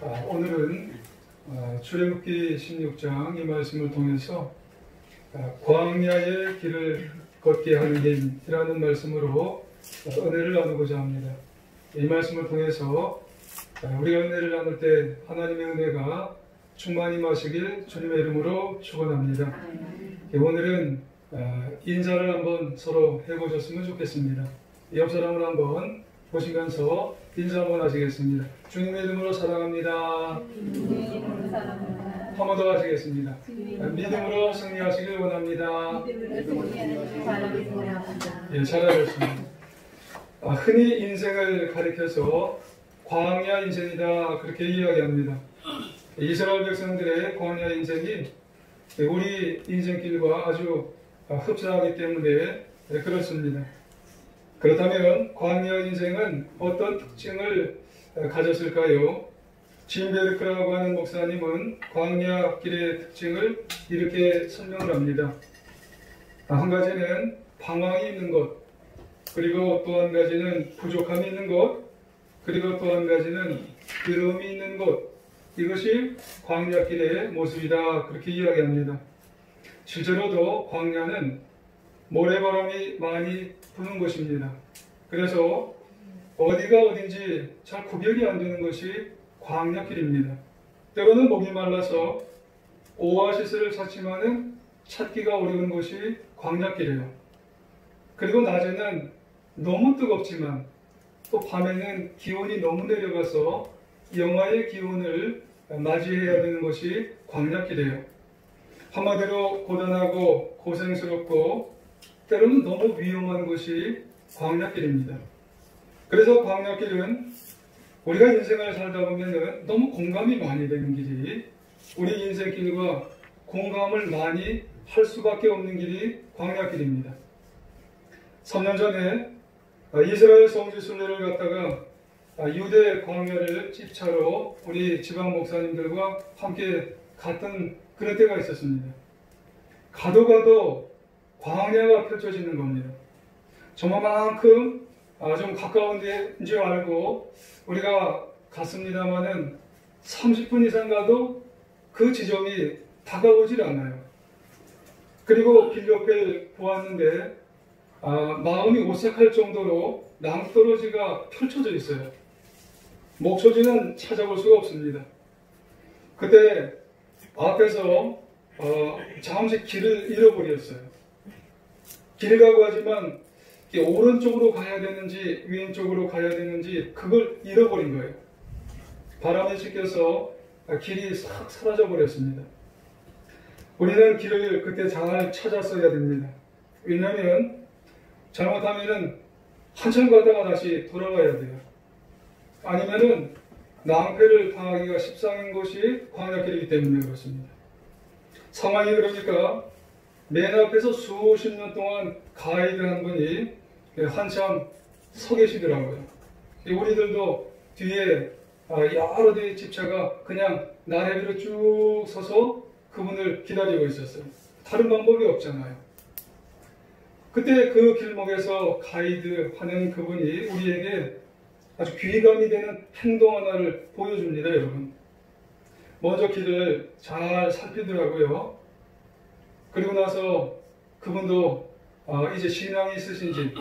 오늘은 출애굽기 16장 이 말씀을 통해서 광야의 길을 걷게 하는 힘이라는 말씀으로 은혜를 나누고자 합니다. 이 말씀을 통해서 우리가 은혜를 나눌 때 하나님의 은혜가 충만히 마시길 주님의 이름으로 축원합니다. 오늘은 인사를 한번 서로 해보셨으면 좋겠습니다. 옆 사람을 한번 보시면서 인사 한번 하시겠습니다. 주님의 이름으로 사랑합니다. 한 번 더 하시겠습니다. 믿음으로 승리하시길 원합니다. 예, 잘하셨습니다. 흔히 인생을 가리켜서 광야 인생이다 그렇게 이야기합니다. 이스라엘 백성들의 광야 인생이 우리 인생길과 아주 흡사하기 때문에 그렇습니다. 그렇다면 광야 인생은 어떤 특징을 가졌을까요? 짐 베르크라고 하는 목사님은 광야 길의 특징을 이렇게 설명을 합니다. 한 가지는 방황이 있는 것, 그리고 또 한 가지는 부족함이 있는 것, 그리고 또 한 가지는 괴로움이 있는 것, 이것이 광야 길의 모습이다 그렇게 이야기합니다. 실제로도 광야는 모래바람이 많이 부는 곳입니다. 그래서 어디가 어딘지 잘 구별이 안 되는 것이 광야길입니다. 때로는 목이 말라서 오아시스를 찾지만은 찾기가 어려운 곳이 광야길이에요. 그리고 낮에는 너무 뜨겁지만 또 밤에는 기온이 너무 내려가서 영하의 기온을 맞이해야 되는 것이 광야길이에요. 한마디로 고단하고 고생스럽고 때로는 너무 위험한 것이 광야길입니다. 그래서 광야길은 우리가 인생을 살다 보면 너무 공감이 많이 되는 길이, 우리 인생길과 공감을 많이 할 수밖에 없는 길이 광야길입니다. 3년 전에 이스라엘 성지 순례를 갔다가 유대 광야를 찝차로 우리 지방 목사님들과 함께 갔던 그런 때가 있었습니다. 가도 광야가 펼쳐지는 겁니다. 저만큼 좀 가까운 데인 줄 알고 우리가 갔습니다마는 30분 이상 가도 그 지점이 다가오질 않아요. 그리고 길 옆에 보았는데 마음이 오싹할 정도로 낭떠러지가 펼쳐져 있어요. 목초지는 찾아볼 수가 없습니다. 그때 앞에서 잠시 길을 잃어버렸어요. 길 가고 하지만 오른쪽으로 가야 되는지 왼쪽으로 가야 되는지 그걸 잃어버린 거예요. 바람에 씻겨서 길이 싹 사라져 버렸습니다. 우리는 길을 그때 잘 찾았어야 됩니다. 왜냐하면 잘못하면은 한참 가다가 다시 돌아가야 돼요. 아니면은 낭패를 당하기가 십상인 것이 광야길이기 때문에 그렇습니다. 상황이 그러니까 맨 앞에서 수십 년 동안 가이드 한 분이 한참 서 계시더라고요. 우리들도 뒤에 여러 대의 집차가 그냥 나래비로 쭉 서서 그분을 기다리고 있었어요. 다른 방법이 없잖아요. 그때 그 길목에서 가이드 하는 그분이 우리에게 아주 귀감이 되는 행동 하나를 보여줍니다, 여러분. 먼저 길을 잘 살피더라고요. 그리고 나서 그분도 이제 신앙이 있으신지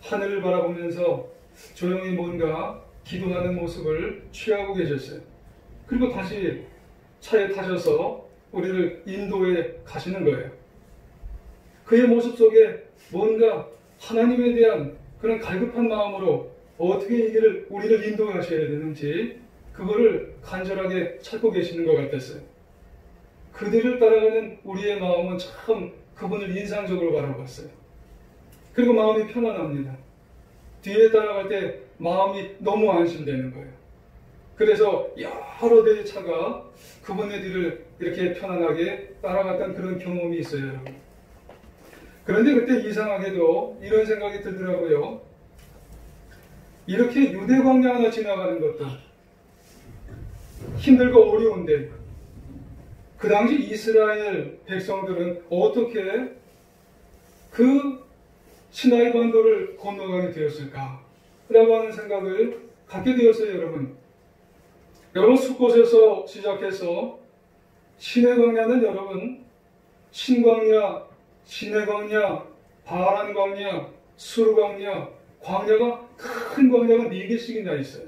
하늘을 바라보면서 조용히 뭔가 기도하는 모습을 취하고 계셨어요. 그리고 다시 차에 타셔서 우리를 인도해 가시는 거예요. 그의 모습 속에 뭔가 하나님에 대한 그런 갈급한 마음으로 어떻게 이 길을 우리를 인도하셔야 되는지 그거를 간절하게 찾고 계시는 것 같았어요. 그들을 따라가는 우리의 마음은 참 그분을 인상적으로 바라봤어요. 그리고 마음이 편안합니다. 뒤에 따라갈 때 마음이 너무 안심되는 거예요. 그래서 여러 대의 차가 그분의 뒤를 이렇게 편안하게 따라갔던 그런 경험이 있어요, 여러분. 그런데 그때 이상하게도 이런 생각이 들더라고요. 이렇게 유대 광야 하나 지나가는 것도 힘들고 어려운데 그 당시 이스라엘 백성들은 어떻게 그 시나이 반도를 건너가게 되었을까? 라고 하는 생각을 갖게 되었어요, 여러분. 여러분 숲곳에서 시작해서 신의 광야는 여러분 신광야, 신의 광야, 바란 광야, 수르 광야, 광야가 큰 광야가 4개씩이나 있어요.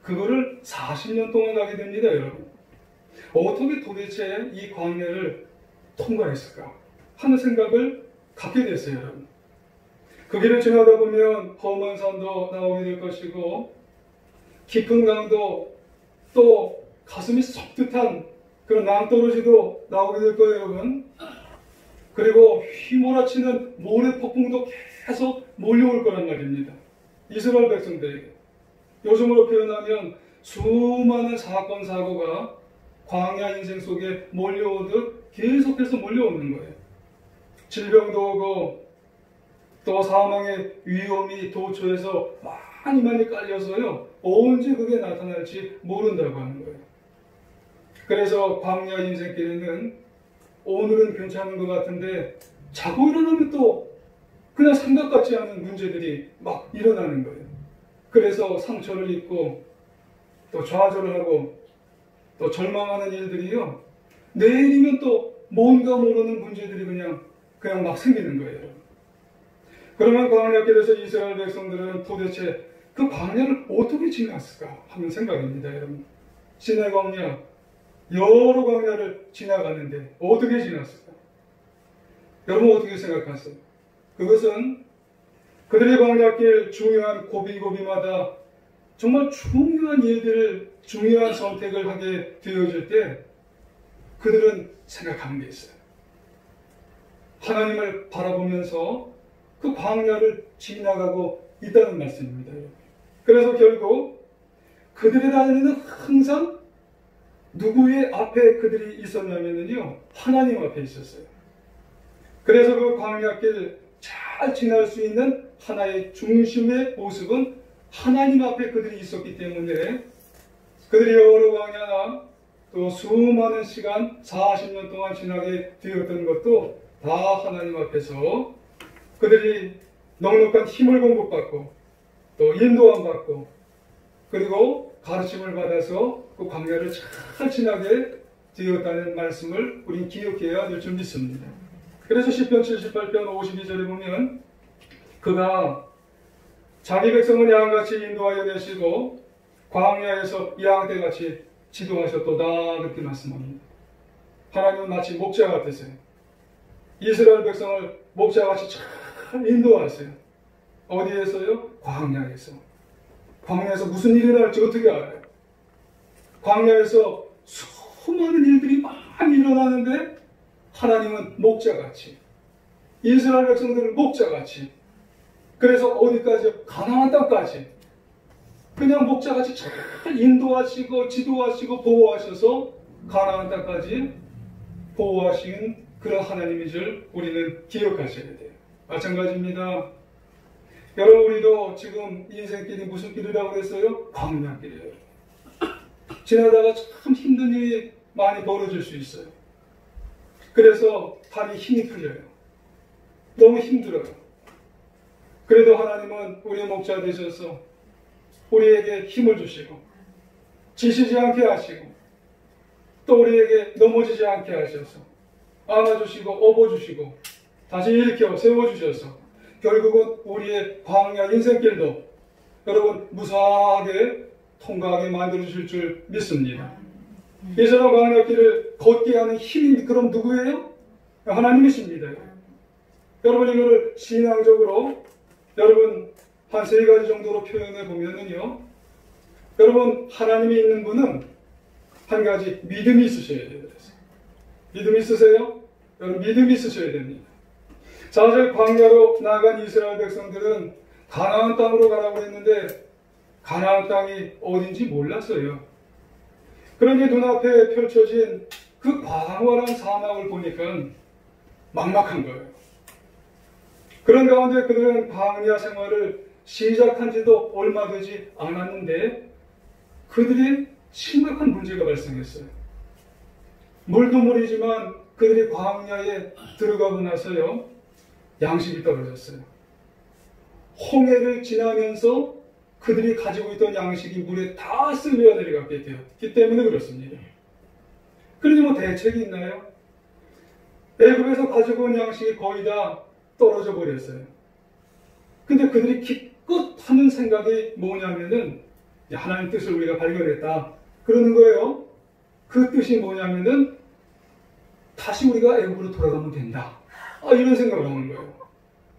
그거를 40년 동안 가게 됩니다, 여러분. 어떻게 도대체 이 광야를 통과했을까 하는 생각을 갖게 됐어요, 여러분. 그 길을 지나다 보면 험한 산도 나오게 될 것이고 깊은 강도 또 가슴이 섬뜩한 그런 낭떠러지도 나오게 될 거예요, 여러분. 그리고 휘몰아치는 모래 폭풍도 계속 몰려올 거란 말입니다. 이스라엘 백성들에게. 요즘으로 표현하면 수많은 사건, 사고가 광야 인생 속에 몰려오듯 계속해서 몰려오는 거예요. 질병도 오고 또 사망의 위험이 도처에서 많이 깔려서요. 언제 그게 나타날지 모른다고 하는 거예요. 그래서 광야 인생길에는 오늘은 괜찮은 것 같은데 자고 일어나면 또 그냥 생각 같지 않은 문제들이 막 일어나는 거예요. 그래서 상처를 입고 또 좌절을 하고 또 절망하는 일들이요. 내일이면 또 뭔가 모르는 문제들이 그냥 막 생기는 거예요. 그러면 광야길에서 이스라엘 백성들은 도대체 그 광야를 어떻게 지났을까 하는 생각입니다, 여러분. 시내 광야, 여러 광야를 지나가는데 어떻게 지났을까? 여러분 어떻게 생각하세요? 그것은 그들의 광야길 중요한 고비고비마다 정말 중요한 일들을, 중요한 선택을 하게 되어질 때 그들은 생각하는 게 있어요. 하나님을 바라보면서 그 광야를 지나가고 있다는 말씀입니다. 그래서 결국 그들의 다니는 항상 누구의 앞에 그들이 있었냐면요, 하나님 앞에 있었어요. 그래서 그 광야길 잘 지날 수 있는 하나의 중심의 모습은 하나님 앞에 그들이 있었기 때문에 그들이 여러 광야나 또 수많은 시간 40년 동안 지나게 되었던 것도 다 하나님 앞에서 그들이 넉넉한 힘을 공급받고 또 인도함 받고 그리고 가르침을 받아서 그 광야를 잘 지나게 되었다는 말씀을 우린 기억해야 될 줄 믿습니다. 그래서 시편 78편 52절에 보면 그가 자기 백성을 양같이 인도하여 내시고 광야에서 양떼같이 지도하셨도다 그렇게 말씀합니다. 하나님은 마치 목자 같으세요. 이스라엘 백성을 목자같이 잘 인도하세요. 어디에서요? 광야에서. 광야에서 무슨 일이 날지 어떻게 알아요? 광야에서 수많은 일들이 많이 일어나는데 하나님은 목자같이, 이스라엘 백성들을 목자같이, 그래서 어디까지? 가나안 땅까지 그냥 목자같이 잘 인도하시고 지도하시고 보호하셔서 가나안 땅까지 보호하신 그런 하나님인 줄 우리는 기억하셔야 돼요. 마찬가지입니다. 여러분 우리도 지금 인생길이 무슨 길이라고 그랬어요? 광야길이에요. 지나다가 참 힘든 일이 많이 벌어질 수 있어요. 그래서 다리 힘이 풀려요. 너무 힘들어요. 그래도 하나님은 우리의 목자 되셔서 우리에게 힘을 주시고 지치지 않게 하시고 또 우리에게 넘어지지 않게 하셔서 안아주시고 업어주시고 다시 일으켜 세워주셔서 결국은 우리의 광야 인생길도 여러분 무사하게 통과하게 만들어주실 줄 믿습니다. 이스라엘 광야길을 걷게 하는 힘이 그럼 누구예요? 하나님이십니다. 여러분 이거를 신앙적으로 여러분 한 3가지 정도로 표현해 보면은요, 여러분 하나님이 있는 분은 한 가지 믿음이 있으셔야 돼요. 믿음 있으세요? 여러분 믿음이 있으셔야 됩니다. 사실 광야로 나간 이스라엘 백성들은 가나안 땅으로 가라고 했는데 가나안 땅이 어딘지 몰랐어요. 그런데 눈앞에 펼쳐진 그 광활한 사막을 보니까 막막한 거예요. 그런 가운데 그들은 광야 생활을 시작한 지도 얼마 되지 않았는데 그들이 심각한 문제가 발생했어요. 물도 물이지만 그들이 광야에 들어가고 나서요, 양식이 떨어졌어요. 홍해를 지나면서 그들이 가지고 있던 양식이 물에 다 쓸려 내려갔기 때문에 그렇습니다. 그러니 뭐 대책이 있나요? 애굽에서 가지고 온 양식이 거의 다 떨어져 버렸어요. 근데 그들이 기껏 하는 생각이 뭐냐면은 하나님 뜻을 우리가 발견했다 그러는 거예요. 그 뜻이 뭐냐면은 다시 우리가 애굽으로 돌아가면 된다. 이런 생각을 하는 거예요.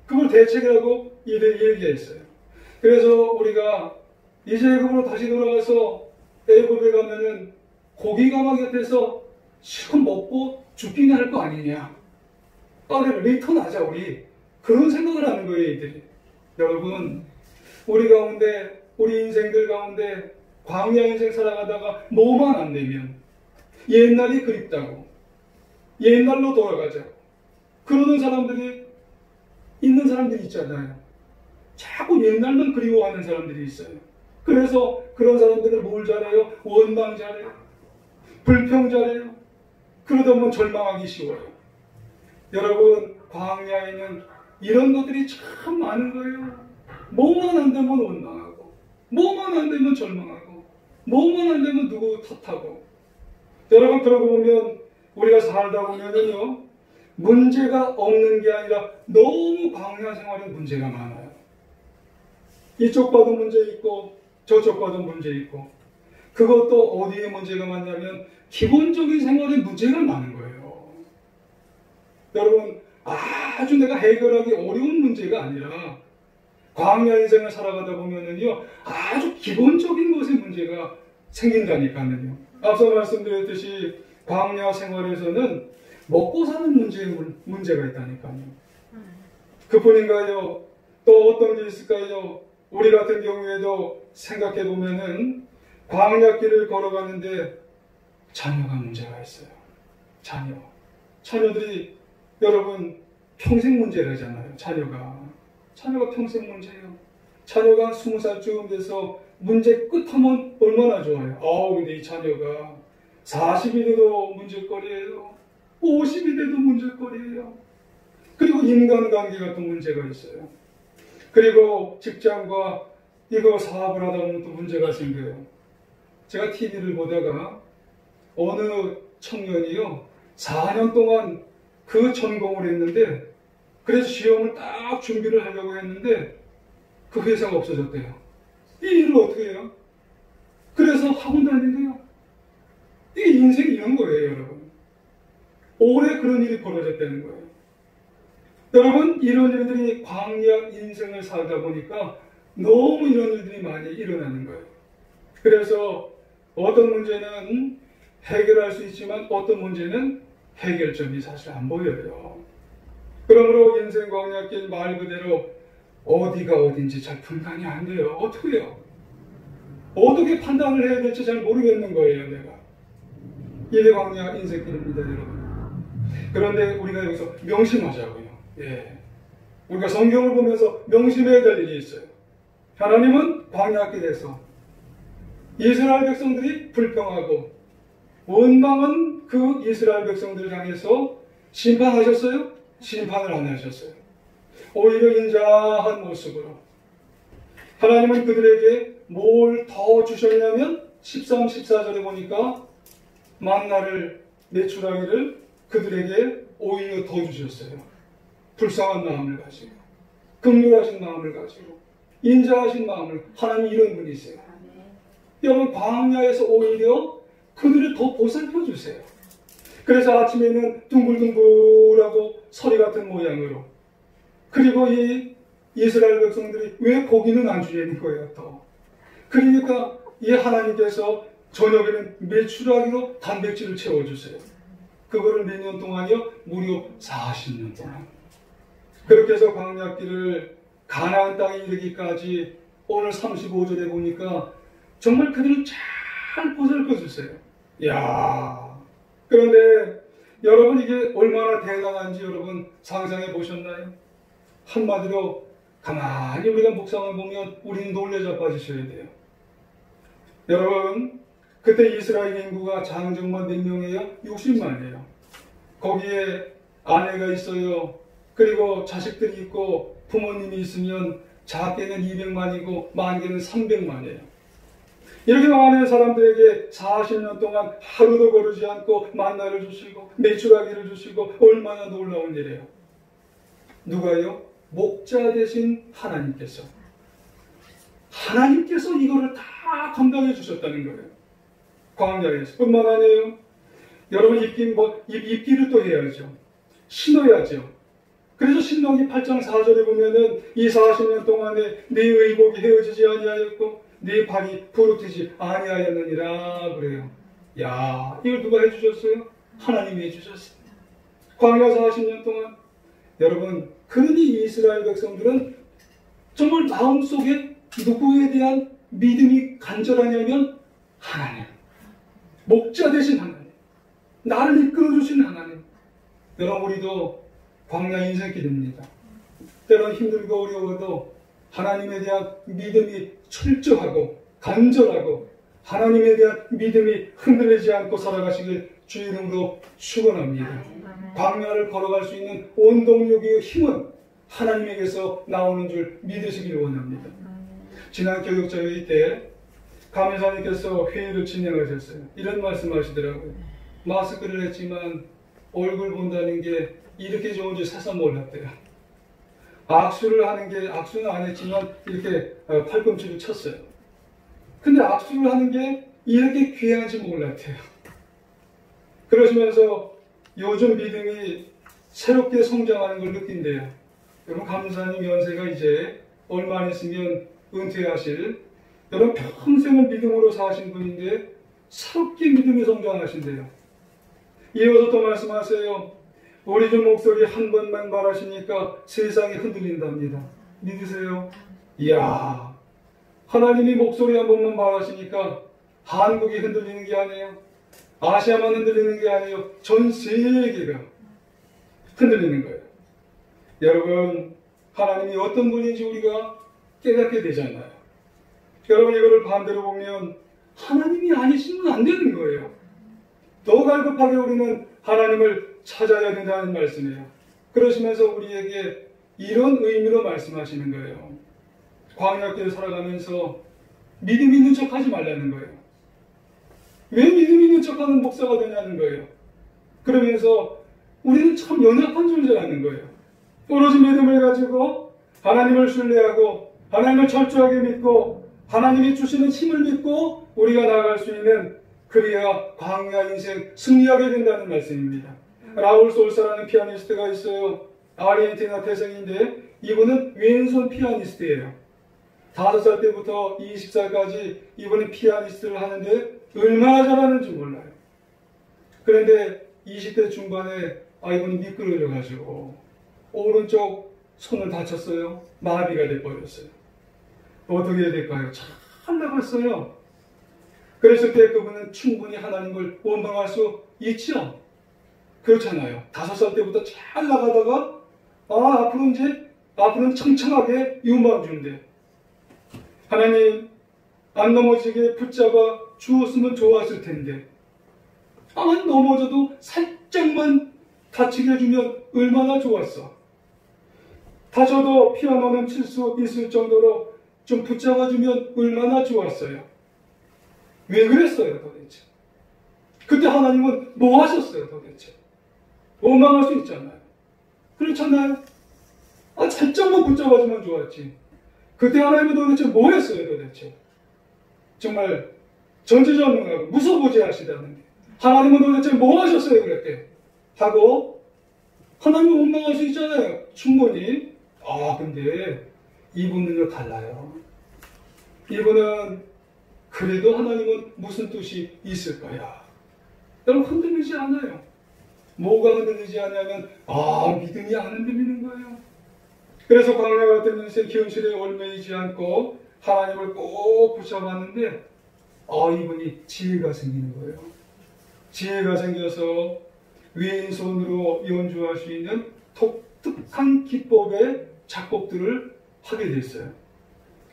그걸 대책이라고 이들이 얘기했어요. 그래서 우리가 이제 애굽으로 다시 돌아가서 애굽에 가면은 고기 가마 곁에서 실컷 먹고 죽기나 할 거 아니냐. 리턴하자 우리. 그런 생각을 하는 거예요 이들이. 여러분 우리 가운데 우리 인생들 가운데 광야 인생 살아가다가 뭐만 안 되면 옛날이 그립다고 옛날로 돌아가자고 그러는 사람들이 있는 사람들이 있잖아요. 자꾸 옛날만 그리워하는 사람들이 있어요. 그래서 그런 사람들을 뭘 잘해요? 원망 잘해요. 불평 잘해요. 그러다 보면 절망하기 쉬워요. 여러분 광야에는 이런 것들이 참 많은 거예요. 뭐만 안 되면 원망하고 뭐만 안 되면 절망하고 뭐만 안 되면 누구 탓하고. 여러분 그러고 보면 우리가 살다 보면은요 문제가 없는 게 아니라 너무 광야 생활에 문제가 많아요. 이쪽 봐도 문제 있고 저쪽 봐도 문제 있고. 그것도 어디에 문제가 많냐면 기본적인 생활에 문제가 많은 거예요. 여러분 아주 내가 해결하기 어려운 문제가 아니라 광야 인생을 살아가다 보면은요 아주 기본적인 것에 문제가 생긴다니까요. 앞서 말씀드렸듯이 광야 생활에서는 먹고 사는 문제가 있다니까요. 그뿐인가요? 또 어떤 게 있을까요? 우리 같은 경우에도 생각해 보면은 광야길을 걸어가는데 자녀가 문제가 있어요. 자녀들이 여러분 평생 문제라잖아요. 자녀가 평생 문제예요. 자녀가 20살쯤 돼서 문제 끝하면 얼마나 좋아요. 근데 이 자녀가 40이 돼도 문제거리예요. 50이 돼도 문제거리예요. 그리고 인간관계가 또 문제가 있어요. 그리고 직장과 이거 사업을 하다 보면 또 문제가 생겨요. 제가 TV를 보다가 어느 청년이요 4년 동안 그 전공을 했는데 그래서 시험을 딱 준비를 하려고 했는데 그 회사가 없어졌대요. 이 일을 어떻게 해요? 그래서 학원 다닌대요. 이게 인생이 이런 거예요, 여러분. 올해 그런 일이 벌어졌다는 거예요. 여러분, 이런 일들이 광야 인생을 살다 보니까 너무 이런 일들이 많이 일어나는 거예요. 그래서 어떤 문제는 해결할 수 있지만 어떤 문제는 해결점이 사실 안 보여요. 그러므로 인생 광야길 말 그대로 어디가 어딘지 잘 분간이 안 돼요. 어떻게 해요? 어떻게 판단을 해야 될지 잘 모르겠는 거예요, 내가. 이게 광야 인생길입니다, 여러분. 그런데 우리가 여기서 명심하자고요. 우리가 성경을 보면서 명심해야 될 일이 있어요. 하나님은 광야길에서 이스라엘 백성들이 불평하고 원망은 그 이스라엘 백성들을 향해서 심판하셨어요? 심판을 안 하셨어요. 오히려 인자한 모습으로 하나님은 그들에게 뭘 더 주셨냐면 13, 14절에 보니까 만나를 내추라기를 그들에게 오히려 더 주셨어요. 불쌍한 마음을 가지고 긍휼하신 마음을 가지고 인자하신 마음을. 하나님 이런 분이세요. 여러분 광야에서 오히려 그들을 더 보살펴 주세요. 그래서 아침에는 둥글둥글하고 서리 같은 모양으로. 그리고 이 이스라엘 백성들이 왜 고기는 안 주냐는 거예요, 또. 그러니까 이 하나님께서 저녁에는 메추라기로 단백질을 채워주세요. 그거를 몇 년 동안이요? 무려 40년 동안. 그렇게 해서 광야길을 가나안 땅에 이르기까지 오늘 35절에 보니까 정말 그들을 잘 보살펴 주세요. 이야. 그런데 여러분 이게 얼마나 대단한지 여러분 상상해 보셨나요? 한마디로 가만히 우리가 묵상을 보면 우리는 놀래 자빠지셔야 돼요. 여러분 그때 이스라엘 인구가 장정만 몇 명이에요? 60만이에요. 거기에 아내가 있어요. 그리고 자식들이 있고 부모님이 있으면 작게는 200만이고 많게는 300만이에요. 이렇게 많은 사람들에게 40년 동안 하루도 거르지 않고 만나를 주시고 메추라기를 주시고 얼마나 놀라운 일이에요. 누가요? 목자 되신 하나님께서 이거를 다 감당해 주셨다는 거예요. 광야에서 뿐만 아니에요. 여러분 입기를 또 해야죠. 신어야죠. 그래서 신명기 8장 4절에 보면은 이 40년 동안에 네 의복이 헤어지지 아니하였고 네 발이 부르트지 아니하였느니라 그래요. 야, 이걸 누가 해주셨어요? 하나님이 해주셨습니다. 광야 40년 동안 여러분, 그러니 이스라엘 백성들은 정말 마음속에 누구에 대한 믿음이 간절하냐면 하나님, 목자 되신 하나님, 나를 이끌어주신 하나님. 여러분, 우리도 광야 인생길입니다. 때로는 힘들고 어려워도 하나님에 대한 믿음이 철저하고 간절하고 하나님에 대한 믿음이 흔들리지 않고 살아가시길 주 이름으로 축원합니다. 광야를 걸어갈 수 있는 원동력의 힘은 하나님에게서 나오는 줄 믿으시길 원합니다. 지난 교육자회의 때 감사님께서 회의를 진행하셨어요. 이런 말씀하시더라고요. 마스크를 했지만 얼굴 본다는 게 이렇게 좋은 줄 세상 몰랐대요. 악수를 하는 게, 악수는 안 했지만 이렇게 팔꿈치를 쳤어요. 근데 악수를 하는 게 이렇게 귀한지 몰랐대요. 그러시면서 요즘 믿음이 새롭게 성장하는 걸 느낀대요. 여러분, 감사님 연세가 이제 얼마 안 있으면 은퇴하실, 여러분 평생을 믿음으로 사신 분인데 새롭게 믿음이 성장하신대요. 이어서 또 말씀하세요. 우리 주 목소리 한 번만 말하시니까 세상이 흔들린답니다. 믿으세요? 이야, 하나님이 목소리 한 번만 말하시니까 한국이 흔들리는 게 아니에요. 아시아만 흔들리는 게 아니에요. 전 세계가 흔들리는 거예요. 여러분, 하나님이 어떤 분인지 우리가 깨닫게 되잖아요. 여러분, 이거를 반대로 보면 하나님이 아니시면 안 되는 거예요. 더 갈급하게 우리는 하나님을 찾아야 된다는 말씀이에요. 그러시면서 우리에게 이런 의미로 말씀하시는 거예요. 광야길을 살아가면서 믿음 있는 척 하지 말라는 거예요. 왜 믿음 있는 척하는 목사가 되냐는 거예요. 그러면서 우리는 참 연약한 존재라는 거예요. 오로지 믿음을 가지고 하나님을 신뢰하고 하나님을 철저하게 믿고 하나님이 주시는 힘을 믿고 우리가 나아갈 수 있는, 그래야 광야 인생 승리하게 된다는 말씀입니다. 라울 솔사라는 피아니스트가 있어요. 아르헨티나 태생인데 이분은 왼손 피아니스트예요. 5살 때부터 20살까지 이분은 피아니스트를 하는데 얼마나 잘하는지 몰라요. 그런데 20대 중반에 이분이 미끄러져가지고 오른쪽 손을 다쳤어요. 마비가 돼버렸어요. 어떻게 해야 될까요? 잘 나갔어요. 그랬을 때 그분은 충분히 하나님을 원망할 수 있죠. 그렇잖아요. 5살 때부터 잘 나가다가 앞으로는 청청하게 유망주인데 하나님 안 넘어지게 붙잡아 주었으면 좋았을 텐데 안 넘어져도 살짝만 다치게 해주면 얼마나 좋았어. 다쳐도 피아노는 칠 수 있을 정도로 좀 붙잡아주면 얼마나 좋았어요. 왜 그랬어요 도대체? 그때 하나님은 뭐 하셨어요 도대체? 원망할 수 있잖아요. 그렇잖아요. 살짝만 붙잡아주면 좋았지. 그때 하나님은 도대체 뭐 했어요 도대체? 정말 전지전능하고 무서보지 하시다는 게, 하나님은 도대체 뭐 하셨어요 그랬대? 하고 하나님은 원망할 수 있잖아요. 충분히. 근데 이분은요 달라요. 이분은 그래도 하나님은 무슨 뜻이 있을 거야. 여러분, 흔들리지 않아요. 뭐가 흔들리지 않냐면 믿음이 안 흔들리는 거예요. 그래서 광야 같은 인생 현실에 얽매이지 않고 하나님을 꼭 붙잡았는데 이분이 지혜가 생기는 거예요. 지혜가 생겨서 왼손으로 연주할 수 있는 독특한 기법의 작곡들을 하게 됐어요.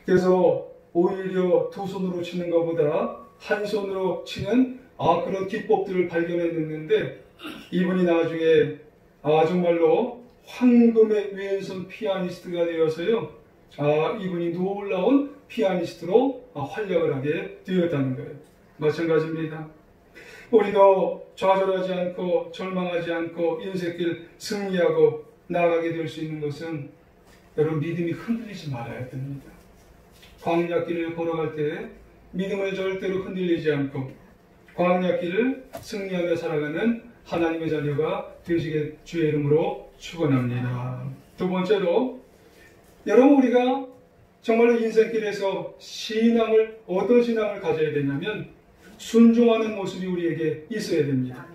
그래서 오히려 두 손으로 치는 것보다 한 손으로 치는 그런 기법들을 발견했는데 이분이 나중에 정말로 황금의 왼손 피아니스트가 되어서요. 이분이 놀라운 피아니스트로 활약을 하게 되었다는 거예요. 마찬가지입니다. 우리도 좌절하지 않고 절망하지 않고 인생길 승리하고 나아가게 될 수 있는 것은 여러분 믿음이 흔들리지 말아야 됩니다. 광야길을 걸어갈 때 믿음을 절대로 흔들리지 않고 광야길을 승리하며 살아가는 하나님의 자녀가 되시길 주의 이름으로 축원합니다. 두 번째로 여러분 우리가 정말로 인생길에서 어떤 신앙을 가져야 되냐면 순종하는 모습이 우리에게 있어야 됩니다.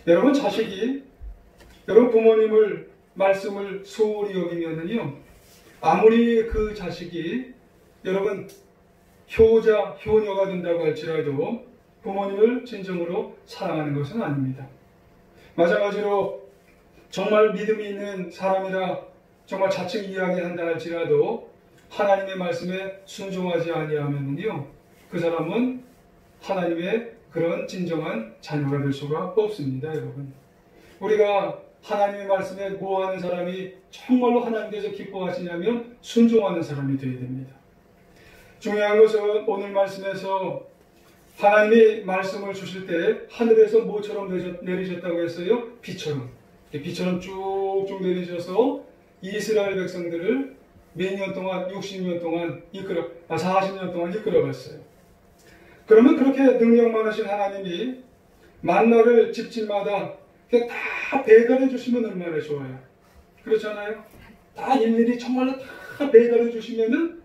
여러분 자식이 여러분 부모님을 말씀을 소홀히 여기면은요 아무리 그 자식이 여러분 효자, 효녀가 된다고 할지라도 부모님을 진정으로 사랑하는 것은 아닙니다. 마찬가지로 정말 믿음이 있는 사람이라 정말 자칭 이야기한다 할지라도 하나님의 말씀에 순종하지 아니하면요 그 사람은 하나님의 그런 진정한 자녀가 될 수가 없습니다. 여러분 우리가 하나님의 말씀에 모하는 사람이 정말로 하나님께서 기뻐하시냐면 순종하는 사람이 되어야 됩니다. 중요한 것은 오늘 말씀에서 하나님이 말씀을 주실 때 하늘에서 뭐처럼 내리셨다고 했어요? 비처럼. 비처럼 쭉쭉 내리셔서 이스라엘 백성들을 몇 년 동안, 60년 동안 40년 동안 이끌어갔어요. 그러면 그렇게 능력 많으신 하나님이 만나를 집집마다 다 배달해 주시면 얼마나 좋아요. 그렇잖아요? 다 일일이 정말로 다 배달해 주시면은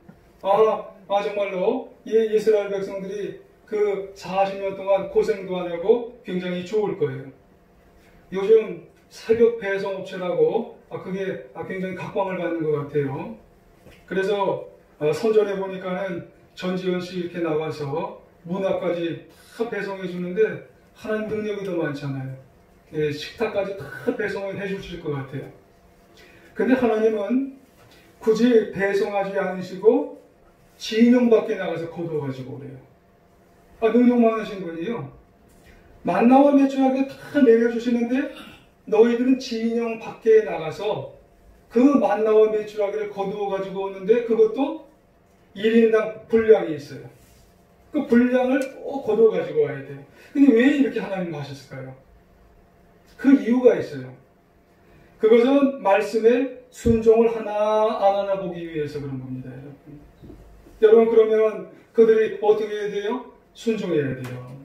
정말로 이 이스라엘 백성들이 그 40년 동안 고생도 안 하고 굉장히 좋을 거예요. 요즘 새벽 배송업체라고 그게 굉장히 각광을 받는 것 같아요. 그래서 선전에 보니까는 전지현 씨 이렇게 나와서 문화까지 다 배송해 주는데 하나님 능력이 더 많잖아요. 식탁까지 다 배송을 해 주실 것 같아요. 근데 하나님은 굳이 배송하지 않으시고 진영 밖에 나가서 거둬가지고 오래요. 능력 많으신 분이요. 만나와 메추라기 다 내려주시는데 너희들은 진영 밖에 나가서 그 만나와 메추라기를 거두어가지고 오는데 그것도 1인당 분량이 있어요. 그 분량을 꼭 거두어가지고 와야 돼요. 근데 왜 이렇게 하나님 하셨을까요? 그 이유가 있어요. 그것은 말씀에 순종을 하나 안 하나 보기 위해서 그런 겁니다. 여러분 그러면 그들이 어떻게 해야 돼요? 순종해야 돼요.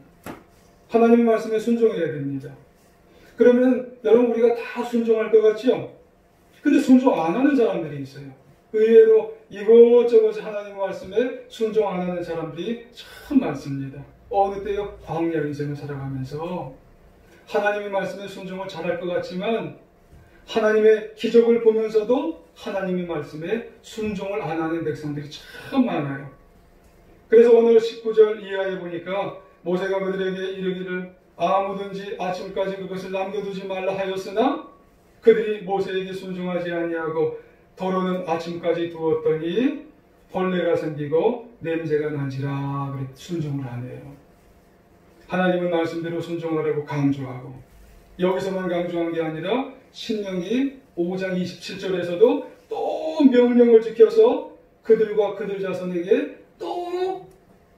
하나님의 말씀에 순종해야 됩니다. 그러면 여러분 우리가 다 순종할 것 같죠? 근데 순종 안 하는 사람들이 있어요. 의외로 이것저것 하나님의 말씀에 순종 안 하는 사람들이 참 많습니다. 어느 때요? 광야 인생을 살아가면서 하나님의 말씀에 순종을 잘할 것 같지만 하나님의 기적을 보면서도 하나님의 말씀에 순종을 안 하는 백성들이 참 많아요. 그래서 오늘 19절 이하에 보니까 모세가 그들에게 이르기를 아무든지 아침까지 그것을 남겨두지 말라 하였으나 그들이 모세에게 순종하지 아니하고 도로는 아침까지 두었더니 벌레가 생기고 냄새가 나지라. 그래 순종을 하네요. 하나님은 말씀대로 순종하라고 강조하고 여기서만 강조한 게 아니라 신명기 5장 27절에서도 또 명령을 지켜서 그들과 그들 자손에게 또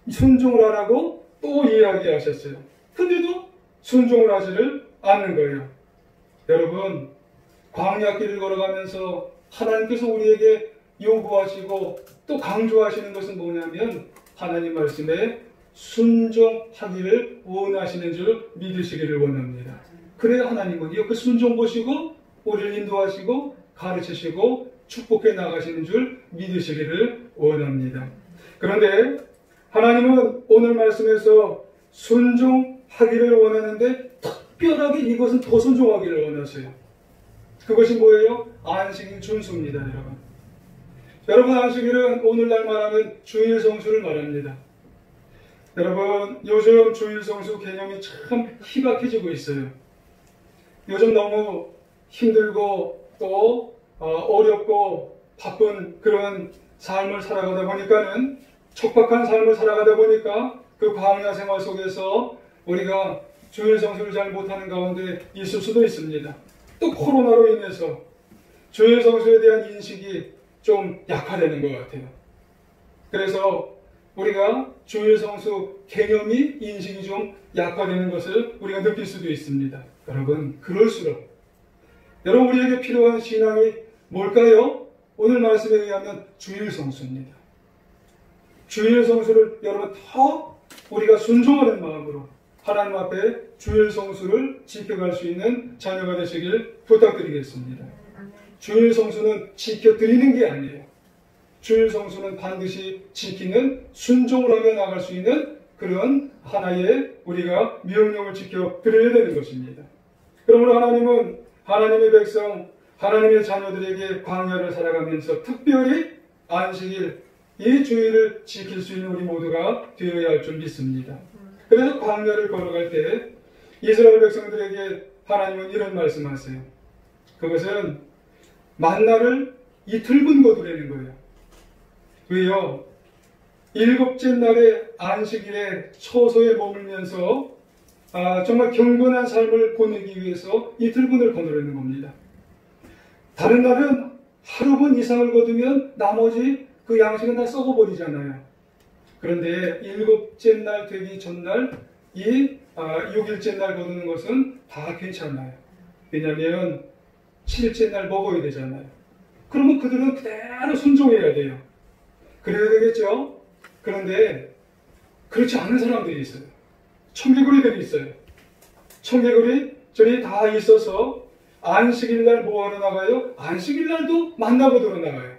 순종을 하라고 또 이야기하셨어요. 근데도 순종을 하지를 않는 거예요. 여러분 광야길을 걸어가면서 하나님께서 우리에게 요구하시고 또 강조하시는 것은 뭐냐면 하나님 말씀에 순종하기를 원하시는 줄 믿으시기를 원합니다. 그래야 하나님은 그 순종 보시고 우리를 인도하시고 가르치시고 축복해 나가시는 줄 믿으시기를 원합니다. 그런데 하나님은 오늘 말씀에서 순종하기를 원하는데 특별하게 이것은 더 순종하기를 원하세요. 그것이 뭐예요? 안식일 준수입니다. 여러분 안식일은 오늘날 말하는 주일 성수를 말합니다. 여러분 요즘 주일 성수 개념이 참 희박해지고 있어요. 요즘 너무 힘들고 또 어렵고 바쁜 그런 삶을 살아가다 보니까는 척박한 삶을 살아가다 보니까 그 광야 생활 속에서 우리가 주일 성수를 잘 못하는 가운데 있을 수도 있습니다. 또 코로나로 인해서 주일 성수에 대한 인식이 좀 약화되는 것 같아요. 그래서 우리가 주일 성수 개념이 인식이 좀 약화되는 것을 우리가 느낄 수도 있습니다. 여러분, 그럴수록 여러분 우리에게 필요한 신앙이 뭘까요? 오늘 말씀에 의하면 주일 성수입니다. 주일 성수를 여러분 더 우리가 순종하는 마음으로 하나님 앞에 주일 성수를 지켜갈 수 있는 자녀가 되시길 부탁드리겠습니다. 주일 성수는 지켜드리는 게 아니에요. 주일 성수는 반드시 지키는, 순종을 하며 나갈 수 있는 그런 하나의 우리가 명령을 지켜드려야 되는 것입니다. 그러므로 하나님은 하나님의 백성, 하나님의 자녀들에게 광야를 살아가면서 특별히 안식일, 이 주일을 지킬 수 있는 우리 모두가 되어야 할 줄 믿습니다. 그래서 광야를 걸어갈 때 이스라엘 백성들에게 하나님은 이런 말씀하세요. 그것은 만나를 이틀분 거두라는 거예요. 왜요? 일곱째 날의 안식일에 처소에 머물면서 정말 경건한 삶을 보내기 위해서 이틀분을 거두라는 겁니다. 다른 날은 하루분 이상을 거두면 나머지 그 양식은 다 썩어버리잖아요. 그런데 일곱째 날 되기 전날 이 6일째 날 거두는 것은 다 괜찮아요. 왜냐하면 7일째 날 먹어야 되잖아요. 그러면 그들은 그대로 순종해야 돼요. 그래야 되겠죠? 그런데 그렇지 않은 사람들이 있어요. 청개구리들이 있어요. 청개구리들이 다 있어서 안식일날 뭐하러 나가요? 안식일날도 만나고 들어 나가요.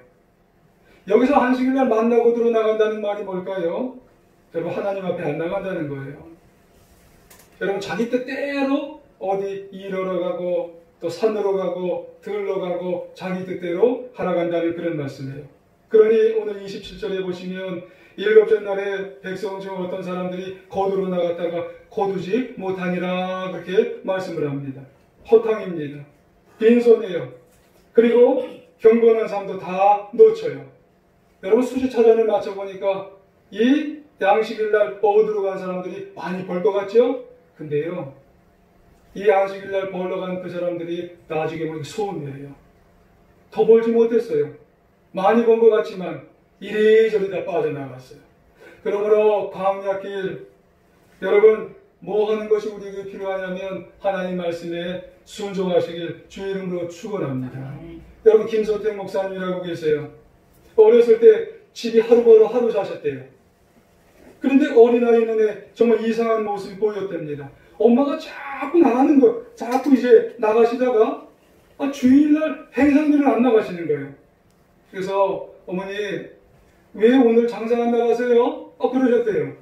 여기서 안식일날 만나고 들어 나간다는 말이 뭘까요? 여러분, 하나님 앞에 안 나간다는 거예요. 여러분, 자기 뜻대로 어디 일하러 가고 또 산으로 가고 들러 가고 자기 뜻대로 살아간다는 그런 말씀이에요. 그러니 오늘 27절에 보시면 일곱째 날에 백성 중 어떤 사람들이 거두러 나갔다가 거두지 못하니라 그렇게 말씀을 합니다. 허탕입니다. 빈손이에요. 그리고 경건한 삶도 다 놓쳐요. 여러분, 수시차전을 맞춰보니까 이 양식일날 얻으러 간 사람들이 많이 벌 것 같죠? 근데요, 이 양식일날 벌러 간 그 사람들이 나중에 보니까 소원이에요. 더 벌지 못했어요. 많이 번 것 같지만 이리저리 다 빠져나갔어요. 그러므로 광야길, 여러분 뭐 하는 것이 우리에게 필요하냐면 하나님 말씀에 순종하시길 주의 이름으로 축원합니다. 여러분, 김소택 목사님이라고 계세요. 어렸을 때 집이 하루 벌어 하루 사셨대요. 그런데 어린아이 눈에 정말 이상한 모습이 보였답니다. 엄마가 자꾸 나가는 거, 자꾸 이제 나가시다가 주일날 행사일은 안 나가시는 거예요. 그래서 어머니, 왜 오늘 장사 안 나가세요? 그러셨대요.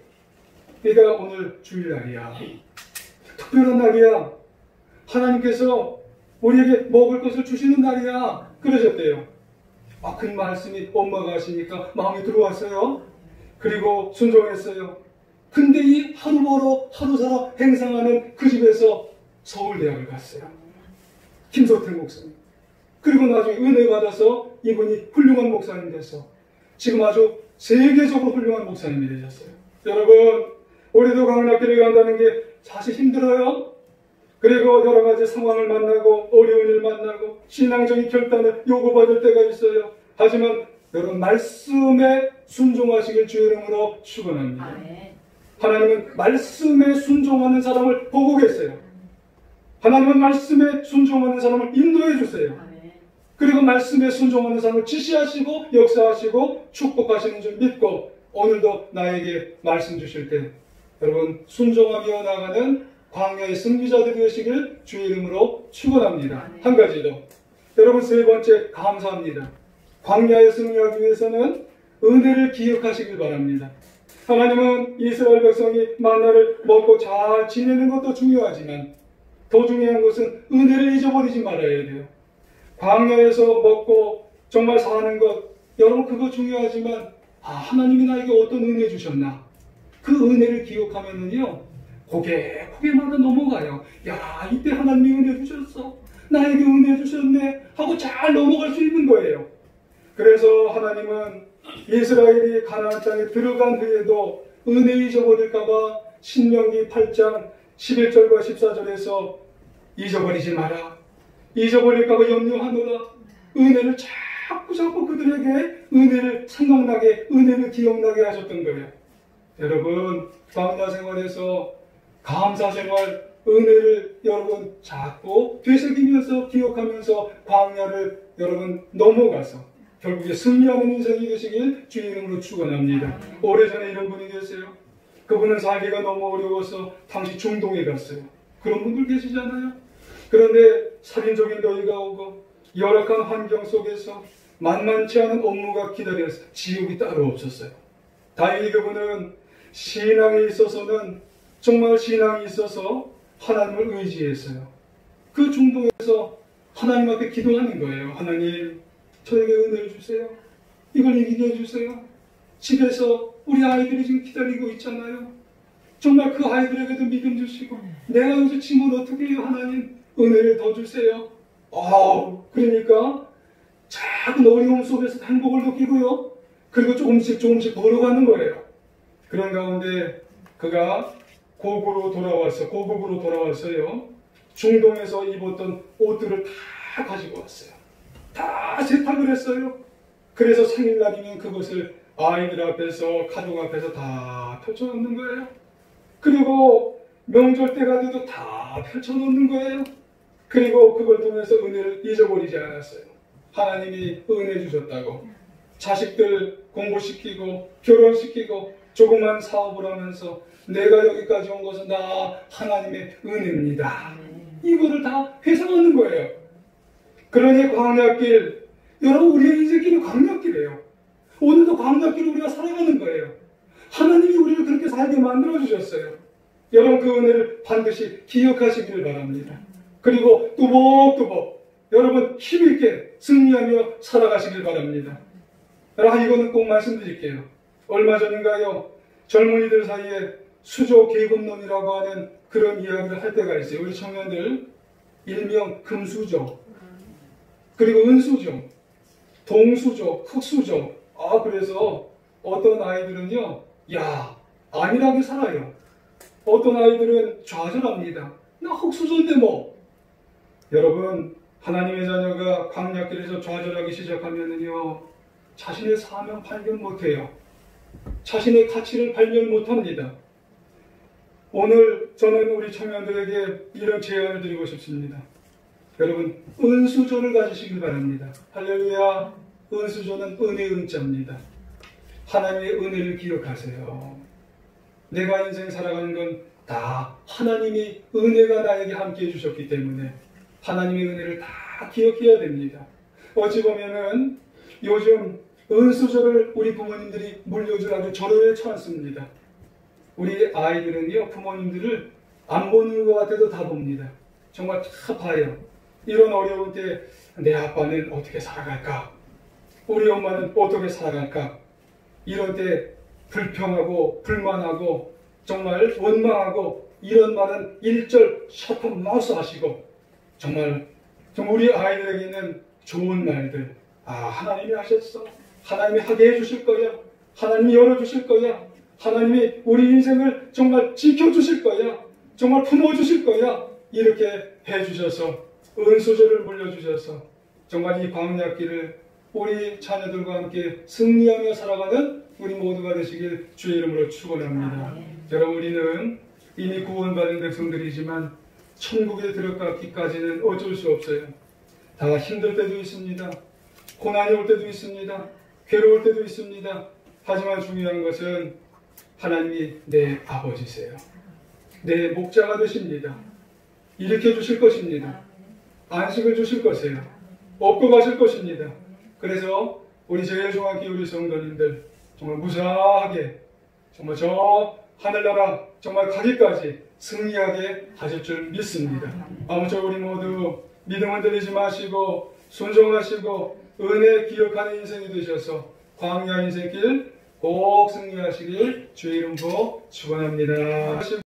그러니까 오늘 주일날이야. 특별한 날이야. 하나님께서 우리에게 먹을 것을 주시는 날이야. 그러셨대요. 그 말씀이 엄마가 하시니까 마음에 들어왔어요. 그리고 순종했어요. 근데 이 하루 벌어 하루 살아 행상하는 그 집에서 서울대학을 갔어요. 김소택 목사님. 그리고 나중에 은혜 받아서 이분이 훌륭한 목사님 돼서 지금 아주 세계적으로 훌륭한 목사님이 되셨어요. 여러분, 우리도 강락길을 간다는 게 사실 힘들어요. 그리고 여러 가지 상황을 만나고 어려운 일 만나고 신앙적인 결단을 요구받을 때가 있어요. 하지만 여러분, 말씀에 순종하시길 주의 이름으로 축원합니다. 하나님은 말씀에 순종하는 사람을 보고 계세요. 하나님은 말씀에 순종하는 사람을 인도해 주세요. 그리고 말씀에 순종하는 사람을 지시하시고 역사하시고 축복하시는 줄 믿고 오늘도 나에게 말씀 주실 때 여러분, 순종하며 나가는 광야의 승리자들이 되시길 주의 이름으로 축원합니다. 한 가지 더. 여러분, 세 번째, 감사합니다. 광야에 승리하기 위해서는 은혜를 기억하시길 바랍니다. 하나님은 이스라엘 백성이 만나를 먹고 잘 지내는 것도 중요하지만 더 중요한 것은 은혜를 잊어버리지 말아야 돼요. 광야에서 먹고 정말 사는 것, 여러분 그거 중요하지만 하나님이 나에게 어떤 은혜 주셨나? 그 은혜를 기억하면은요, 고개마다 넘어가요. 야, 이때 하나님이 은혜 주셨어. 나에게 은혜 주셨네. 하고 잘 넘어갈 수 있는 거예요. 그래서 하나님은 이스라엘이 가나안 땅에 들어간 후에도 은혜 잊어버릴까봐 신명기 8장 11절과 14절에서 잊어버리지 마라. 잊어버릴까봐 염려하노라. 은혜를 잘 자꾸 그들에게 은혜를 생각나게, 은혜를 기억나게 하셨던 거예요. 여러분, 광야 생활에서 감사 생활, 은혜를 여러분 자꾸 되새기면서 기억하면서 광야를 여러분 넘어가서 결국에 승리하는 인생이 되시길 주의 이름으로 축원합니다. 오래전에 이런 분이 계세요. 그분은 살기가 너무 어려워서 당시 중동에 갔어요. 그런 분들 계시잖아요. 그런데 살인적인 너희가 오고 열악한 환경 속에서 만만치 않은 업무가 기다려서 지옥이 따로 없었어요. 다행히 그분은 신앙에 있어서는 정말 신앙이 있어서 하나님을 의지했어요. 그 중동에서 하나님 앞에 기도하는 거예요. 하나님, 저에게 은혜를 주세요. 이걸 이기게 해주세요. 집에서 우리 아이들이 지금 기다리고 있잖아요. 정말 그 아이들에게도 믿음 주시고 내가 여기서 지면 어떻게 해요? 하나님, 은혜를 더 주세요. 그러니까 작은 어려움 속에서 행복을 느끼고요. 그리고 조금씩 벌어가는 거예요. 그런 가운데 그가 고국으로 돌아왔어요. 중동에서 입었던 옷들을 다 가지고 왔어요. 다 세탁을 했어요. 그래서 생일날이면 그것을 아이들 앞에서, 가족 앞에서 다 펼쳐놓는 거예요. 그리고 명절 때가 돼도 다 펼쳐놓는 거예요. 그리고 그걸 통해서 은혜를 잊어버리지 않았어요. 하나님이 은혜 주셨다고 자식들 공부시키고 결혼시키고 조그만 사업을 하면서 내가 여기까지 온 것은 다 하나님의 은혜입니다. 이거를 다 회상하는 거예요. 그러니 광야길, 여러분 우리의 인생길이 광야길이에요. 오늘도 광야길을 우리가 살아가는 거예요. 하나님이 우리를 그렇게 살게 만들어주셨어요. 여러분 그 은혜를 반드시 기억하시기를 바랍니다. 그리고 뚜벅뚜벅 여러분 힘있게 승리하며 살아가시길 바랍니다. 이거는 꼭 말씀드릴게요. 얼마 전인가요? 젊은이들 사이에 수조 계급론이라고 하는 그런 이야기를 할 때가 있어요. 우리 청년들 일명 금수저, 그리고 은수저, 동수저, 흑수저. 그래서 어떤 아이들은요, 안일하게 살아요. 어떤 아이들은 좌절합니다. 나 흑수저인데 뭐. 여러분, 하나님의 자녀가 광야길에서 좌절하기 시작하면은요, 자신의 사명 발견 못해요. 자신의 가치를 발견 못합니다. 오늘 저는 우리 청년들에게 이런 제안을 드리고 싶습니다. 여러분, 은수저를 가지시길 바랍니다. 할렐루야. 은수저는 은혜의 은자입니다. 하나님의 은혜를 기억하세요. 내가 인생 살아가는 건 다 하나님이 은혜가 나에게 함께 해주셨기 때문에 하나님의 은혜를 다 기억해야 됩니다. 어찌 보면은 요즘 은수저를 우리 부모님들이 물려주라고 절호에 쳐놨습니다. 우리 아이들은요, 부모님들을 안 보는 것 같아도 다 봅니다. 정말 다 봐요. 이런 어려운 때 내 아빠는 어떻게 살아갈까? 우리 엄마는 어떻게 살아갈까? 이런 때 불평하고 불만하고 정말 원망하고 이런 말은 일절 셔터 마우스 하시고 정말 우리 아이들에게는 좋은 말들, 하나님이 하셨어. 하나님이 하게 해주실 거야. 하나님이 열어주실 거야. 하나님이 우리 인생을 정말 지켜주실 거야. 정말 품어주실 거야. 이렇게 해주셔서 은수저를 물려주셔서 정말 이 광야길을 우리 자녀들과 함께 승리하며 살아가는 우리 모두가 되시길 주의 이름으로 축원합니다. 여러분, 우리는 이미 구원받은 백성들이지만 천국에 들어가기까지는 어쩔 수 없어요. 다 힘들 때도 있습니다. 고난이 올 때도 있습니다. 괴로울 때도 있습니다. 하지만 중요한 것은 하나님이 내 아버지세요. 내 목자가 되십니다. 일으켜 주실 것입니다. 안식을 주실 것이에요. 업고 가실 것입니다. 그래서 우리 제일 중앙교회 우리 성도님들 정말 무사하게 정말 저 하늘나라 정말 가기까지 승리하게 하실 줄 믿습니다. 아무쪼록 우리 모두 믿음 흔들리지 마시고 순종하시고 은혜 기억하는 인생이 되셔서 광야 인생길 꼭 승리하시길 주의 이름으로 축원합니다.